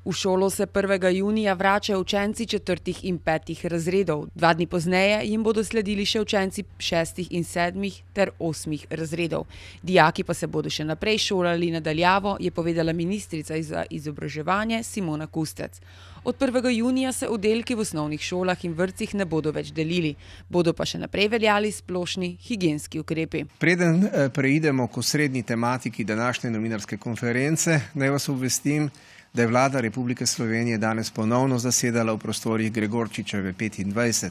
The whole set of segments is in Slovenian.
V šolo se 1. junija vračajo učenci 4. in 5. razredov. 2 dni pozneje jim bodo sledili še učenci 6. in 7. ter 8. razredov. Dijaki pa se bodo še naprej šolali nadaljavo, je povedala ministrica za izobraževanje Simona Kustec. Od 1. junija se oddelki v osnovnih šolah in vrtcih ne bodo več delili. Bodo pa še naprej veljali splošni higienski ukrepi. Preden preidemo k osrednji tematiki današnje novinarske konference, naj vas obvestim, da je vlada Republike Slovenije danes ponovno zasedala v prostorih Gregorčičeve 25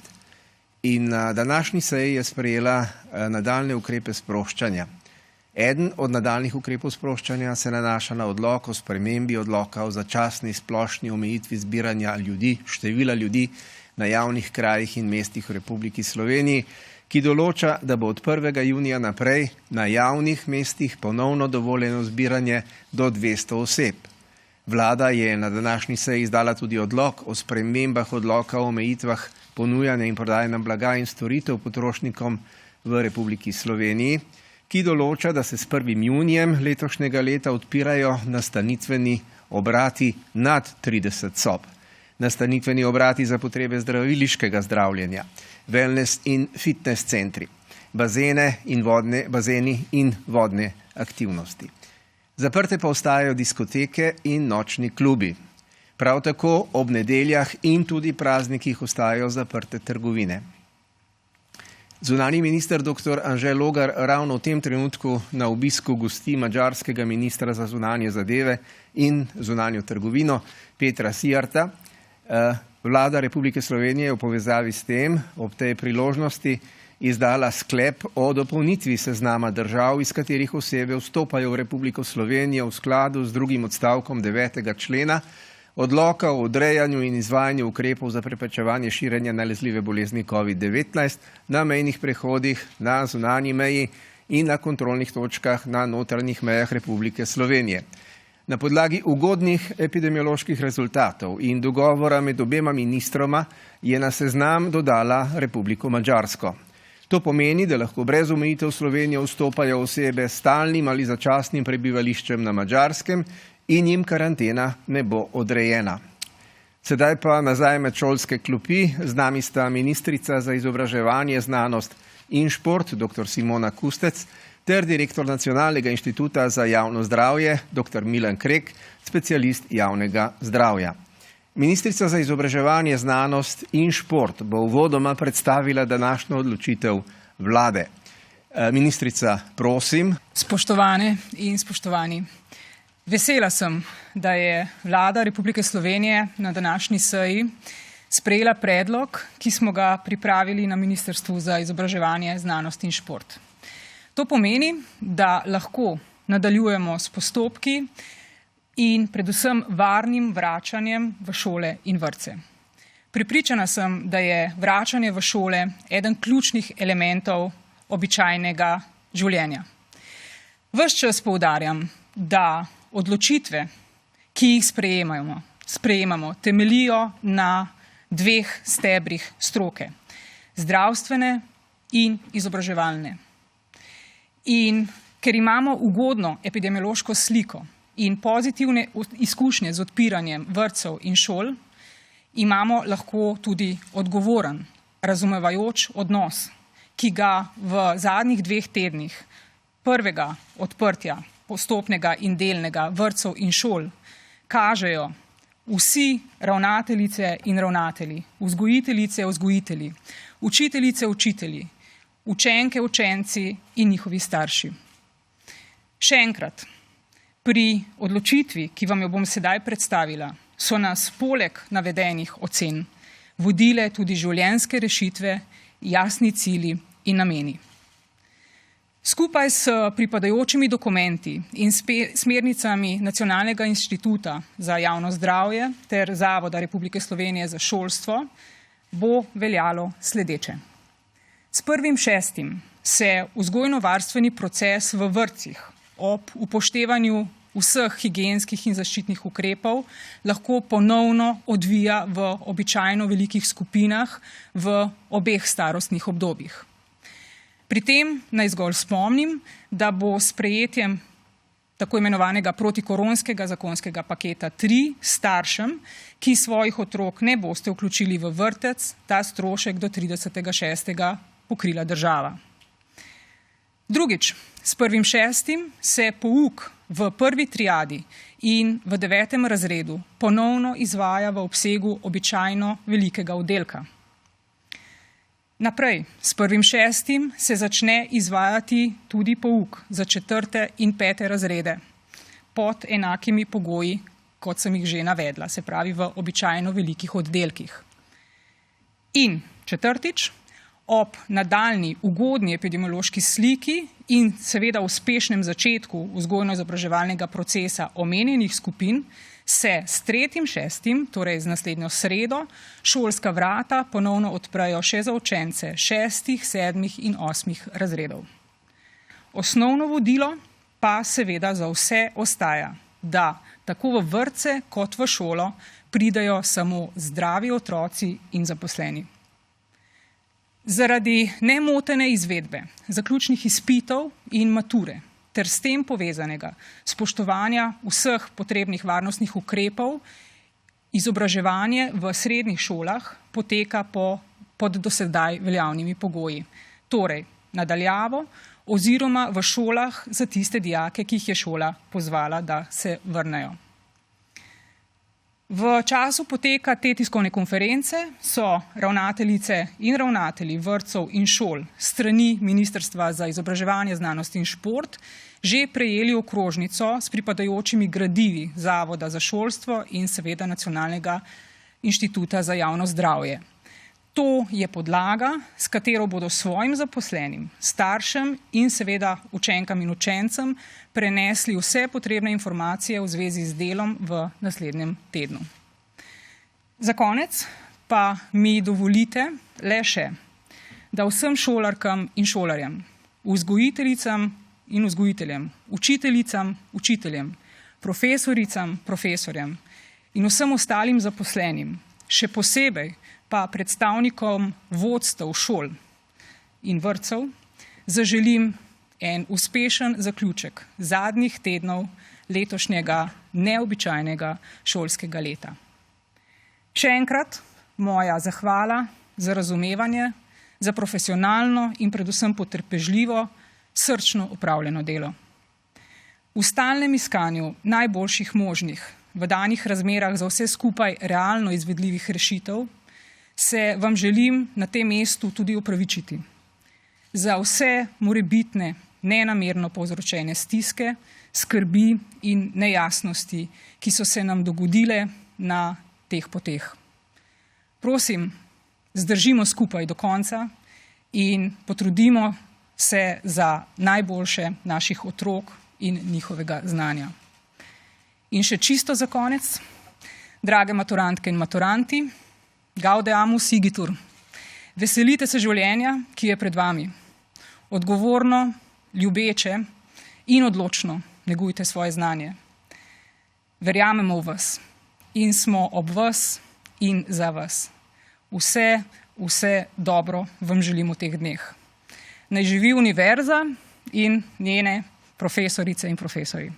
in na današnji seji je sprejela nadaljne ukrepe sproščanja. Eden od nadaljnih ukrepov sproščanja se nanaša na odlok o spremembi odloka o začasni splošni omejitvi zbiranja ljudi, števila ljudi na javnih krajih in mestih v Republiki Sloveniji, ki določa, da bo od 1. junija naprej na javnih mestih ponovno dovoljeno zbiranje do 200 oseb. Vlada je na današnji seji izdala tudi odlok o spremembah odloka o omejitvah ponujanja in prodajanja blaga in storitev potrošnikom v Republiki Sloveniji, ki določa, da se s 1. junijem letošnjega leta odpirajo nastanitveni obrati nad 30 sob. Nastanitveni obrati za potrebe zdraviliškega zdravljenja, wellness in fitness centri, bazeni in vodne aktivnosti. Zaprte pa ostajajo diskoteke in nočni klubi. Prav tako ob nedeljah in tudi praznikih ostajajo zaprte trgovine. Zunanji minister dr. Anže Logar ravno v tem trenutku na obisku gosti madžarskega ministra za zunanje zadeve in zunanjo trgovino Petra Sijarta. Vlada Republike Slovenije v povezavi s tem ob tej priložnosti izdala sklep o dopolnitvi seznama držav, iz katerih osebe vstopajo v Republiko Slovenijo v skladu z 2. odstavkom 9. člena odloka o odrejanju in izvajanju ukrepov za preprečevanje širjenja nalezljive bolezni COVID-19 na mejnih prehodih, na zunanji meji in na kontrolnih točkah na notranjih mejah Republike Slovenije. Na podlagi ugodnih epidemioloških rezultatov in dogovora med obema ministroma je na seznam dodala Republiko Madžarsko. To pomeni, da lahko brez omejitev v Slovenijo vstopajo osebe s stalnim ali začasnim prebivališčem na Madžarskem in jim karantena ne bo odrejena. Sedaj pa nazaj med šolske klopi. Z nami sta ministrica za izobraževanje, znanost in šport dr. Simona Kustec ter direktor Nacionalnega inštituta za javno zdravje dr. Milan Krek, specialist javnega zdravja. Ministrica za izobraževanje, znanost in šport bo uvodoma predstavila današnjo odločitev vlade. Ministrica, prosim. Spoštovane in spoštovani, vesela sem, da je vlada Republike Slovenije na današnji seji sprejela predlog, ki smo ga pripravili na Ministrstvu za izobraževanje, znanost in šport. To pomeni, da lahko nadaljujemo s postopki in predvsem varnim vračanjem v šole in vrtce. Prepričana sem, da je vračanje v šole eden ključnih elementov običajnega življenja. Ves čas poudarjam, da odločitve, ki jih sprejemamo, temeljijo na 2 stebrih stroke, zdravstvene in izobraževalne. In ker imamo ugodno epidemiološko sliko in pozitivne izkušnje z odpiranjem vrtcev in šol, imamo lahko tudi odgovoren, razumevajoč odnos, ki ga v zadnjih 2 tednih prvega odprtja postopnega in delnega vrtcev in šol kažejo vsi ravnateljice in ravnatelji, vzgojiteljice, vzgojitelji, učiteljice, učitelji, učenke, učenci in njihovi starši. Še enkrat, pri odločitvi, ki vam jo bom sedaj predstavila, so nas poleg navedenih ocen vodile tudi življenjske rešitve, jasni cilji in nameni. Skupaj s pripadajočimi dokumenti in smernicami Nacionalnega inštituta za javno zdravje ter Zavoda Republike Slovenije za šolstvo bo veljalo sledeče. S 1.6. se vzgojno-varstveni proces v vrtcih ob upoštevanju vseh higienskih in zaščitnih ukrepov lahko ponovno odvija v običajno velikih skupinah v obeh starostnih obdobjih. Pri tem naj zgolj spomnim, da bo s sprejetjem tako imenovanega protikoronskega zakonskega paketa 3 staršem, ki svojih otrok ne boste vključili v vrtec, ta strošek do 30.6. pokrila država. Drugič, s 1.6. se pouk v prvi triadi in v 9. razredu ponovno izvaja v obsegu običajno velikega oddelka. Naprej, s 1.6. se začne izvajati tudi pouk za 4. in 5. razrede pod enakimi pogoji, kot sem jih že navedla, se pravi v običajno velikih oddelkih. In četrtič, ob nadaljnji ugodni epidemiološki sliki in seveda uspešnem začetku vzgojno-izobraževalnega procesa omenjenih skupin se s 3.6., torej z naslednjo sredo, šolska vrata ponovno odprejo še za učence 6., 7. in 8. razredov. Osnovno vodilo pa seveda za vse ostaja, da tako v vrtce kot v šolo pridejo samo zdravi otroci in zaposleni. Zaradi nemotene izvedbe zaključnih izpitov in mature ter s tem povezanega spoštovanja vseh potrebnih varnostnih ukrepov, izobraževanje v srednjih šolah poteka pod dosedaj veljavnimi pogoji. Torej, nadaljavo oziroma v šolah za tiste dijake, ki jih je šola pozvala, da se vrnejo. V času poteka te tiskovne konference so ravnateljice in ravnatelji vrtcev in šol strani Ministrstva za izobraževanje, znanost in šport že prejeli okrožnico s pripadajočimi gradivi Zavoda za šolstvo in seveda Nacionalnega inštituta za javno zdravje. To je podlaga, s katero bodo svojim zaposlenim, staršem in seveda učenkam in učencem prenesli vse potrebne informacije v zvezi z delom v naslednjem tednu. Za konec pa mi dovolite le še, da vsem šolarkam in šolarjem, vzgojiteljicam in vzgojiteljem, učiteljicam, učiteljem, profesoricam, profesorjem in vsem ostalim zaposlenim, še posebej pa predstavnikom vodstev šol in vrtcev, zaželim en uspešen zaključek zadnjih tednov letošnjega neobičajnega šolskega leta. Še enkrat moja zahvala za razumevanje, za profesionalno in predvsem potrpežljivo, srčno opravljeno delo. V stalnem iskanju najboljših možnih, v danih razmerah za vse skupaj realno izvedljivih rešitev, se vam želim na tem mestu tudi opravičiti za vse morebitne nenamerno povzročene stiske, skrbi in nejasnosti, ki so se nam dogodile na teh poteh. Prosim, zdržimo skupaj do konca in potrudimo se za najboljše naših otrok in njihovega znanja. In še čisto za konec, drage maturantke in maturanti, Gaudeamus igitur. Veselite se življenja, ki je pred vami. Odgovorno, ljubeče in odločno negujte svoje znanje. Verjamemo v vas in smo ob vas in za vas. Vse dobro vam želim v teh dneh. Naj živi univerza in njene profesorice in profesori.